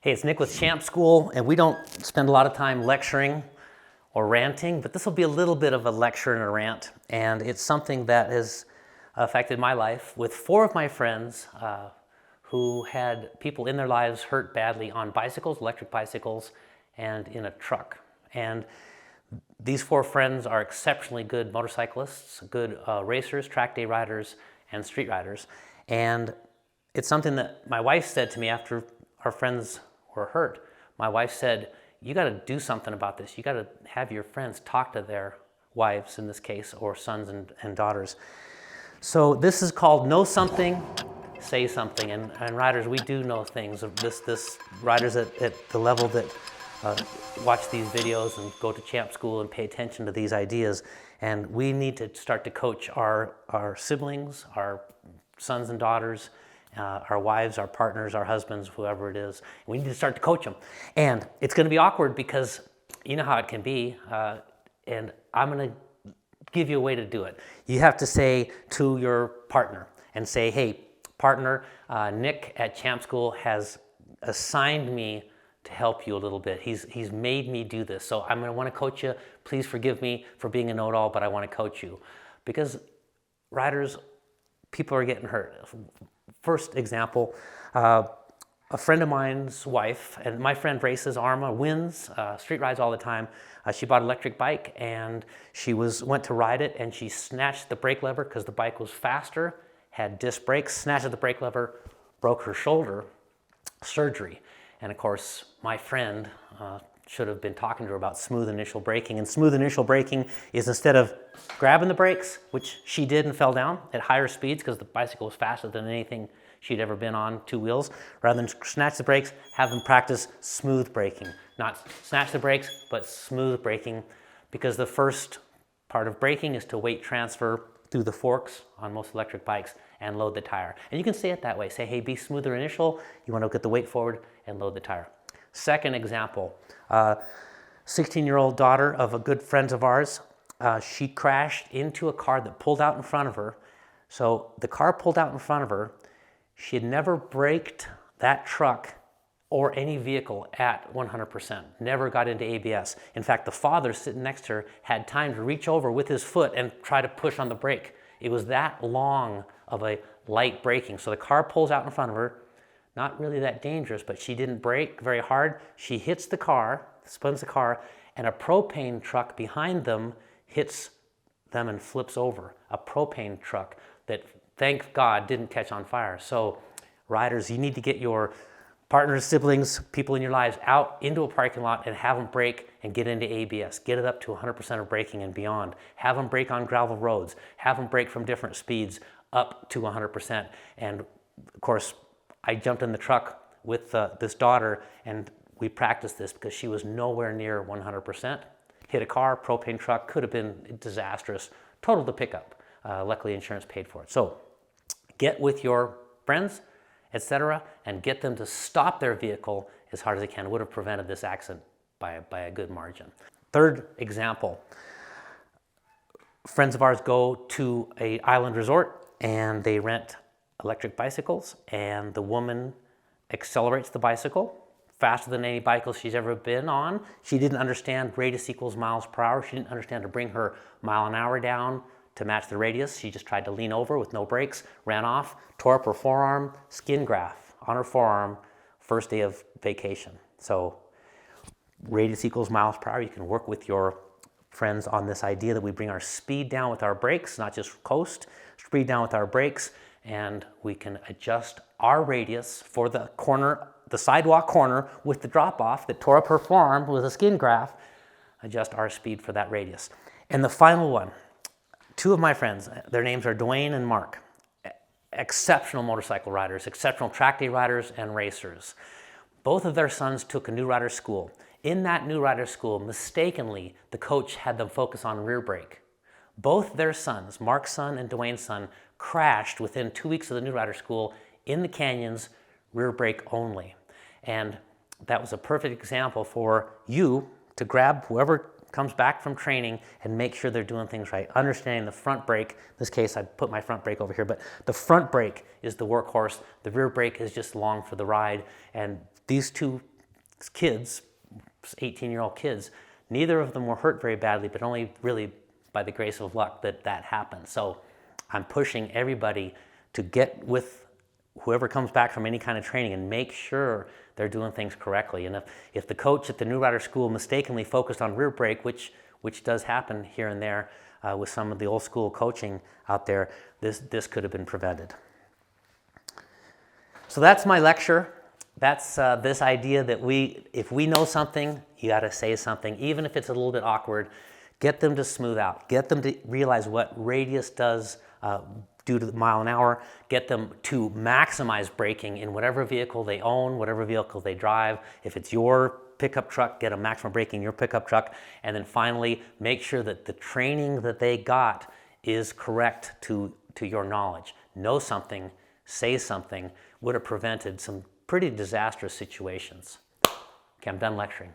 Hey, it's Nick with Champ School, and we don't spend a lot of time lecturing or ranting, but this will be a little bit of a lecture and a rant, and it's something that has affected my life with four of my friends who had people in their lives hurt badly on bicycles, electric bicycles, and in a truck. And these four friends are exceptionally good motorcyclists, good racers, track day riders, and street riders. And it's something that my wife said to me after our friends were hurt. My wife said, you got to do something about this. You got to have your friends talk to their wives in this case, or sons and daughters. So this is called Know Something, Say Something. And riders, we do know things. This riders at the level that watch these videos and go to Champ School and pay attention to these ideas. And we need to start to coach our siblings, our sons and daughters, our wives, our partners, our husbands, whoever it is. We need to start to coach them. And it's going to be awkward because you know how it can be. And I'm going to give you a way to do it. You have to say to your partner and say, hey, partner, Nick at Champ School has assigned me to help you a little bit. He's made me do this. So I'm going to want to coach you. Please forgive me for being a know-it-all, but I want to coach you. Because riders, people are getting hurt. First example, a friend of mine's wife, and my friend races, Arma, wins street rides all the time. She bought an electric bike and she went to ride it, and she snatched the brake lever because the bike was faster, had disc brakes, snatched at the brake lever, broke her shoulder, surgery. And of course, my friend should have been talking to her about smooth initial braking. And smooth initial braking is, instead of grabbing the brakes, which she did and fell down at higher speeds because the bicycle was faster than anything she'd ever been on two wheels, rather than snatch the brakes, have them practice smooth braking. Not snatch the brakes, but smooth braking, because the first part of braking is to weight transfer through the forks on most electric bikes and load the tire. And you can say it that way. Say, hey, be smoother initial. You want to get the weight forward and load the tire. Second example, 16-year-old daughter of a good friend of ours. She crashed into a car that pulled out in front of her. So the car pulled out in front of her. She had never braked that truck or any vehicle at 100%, never got into ABS. In fact, the father sitting next to her had time to reach over with his foot and try to push on the brake. It was that long of a light braking. So the car pulls out in front of her, not really that dangerous, but she didn't brake very hard. She hits the car, spins the car, and a propane truck behind them hits them and flips over. A propane truck that, thank God, didn't catch on fire. So riders, you need to get your partners, siblings, people in your lives out into a parking lot and have them brake and get into ABS. Get it up to 100% of braking and beyond. Have them brake on gravel roads. Have them brake from different speeds up to 100%. And of course, I jumped in the truck with this daughter, and we practiced this because she was nowhere near 100%. Hit a car, propane truck, could have been disastrous. Totaled the pickup. Luckily, insurance paid for it. So get with your friends, etc., and get them to stop their vehicle as hard as they can. Would have prevented this accident by a good margin. Third example, friends of ours go to an island resort and they rent electric bicycles, and the woman accelerates the bicycle faster than any bicycle she's ever been on. She didn't understand radius equals miles per hour. She didn't understand to bring her mile an hour down to match the radius. She just tried to lean over with no brakes, ran off, tore up her forearm, skin graft on her forearm, first day of vacation. So radius equals miles per hour. You can work with your friends on this idea that we bring our speed down with our brakes, not just coast, speed down with our brakes, and we can adjust our radius for the corner, the sidewalk corner with the drop-off that tore up her forearm with a skin graft, adjust our speed for that radius. And the final one, two of my friends, their names are Dwayne and Mark, exceptional motorcycle riders, exceptional track day riders and racers. Both of their sons took a new rider school. In that new rider school, mistakenly, the coach had them focus on rear brake. Both their sons, Mark's son and Dwayne's son, crashed within 2 weeks of the new rider school in the canyons, rear brake only. And that was a perfect example for you to grab whoever comes back from training and make sure they're doing things right. Understanding the front brake, in this case I put my front brake over here, but the front brake is the workhorse, the rear brake is just along for the ride, and these two kids, 18-year-old kids, neither of them were hurt very badly, but only really by the grace of luck that happened. So I'm pushing everybody to get with whoever comes back from any kind of training and make sure they're doing things correctly. And if the coach at the new rider school mistakenly focused on rear brake, which does happen here and there with some of the old school coaching out there, this could have been prevented. So that's my lecture. That's this idea that if we know something, you got to say something, even if it's a little bit awkward. Get them to smooth out. Get them to realize what radius does due to the mile an hour. Get them to maximize braking in whatever vehicle they own, whatever vehicle they drive. If it's your pickup truck, get a maximum braking in your pickup truck. And then finally, make sure that the training that they got is correct to your knowledge. Know something, say something would have prevented some pretty disastrous situations. Okay, I'm done lecturing.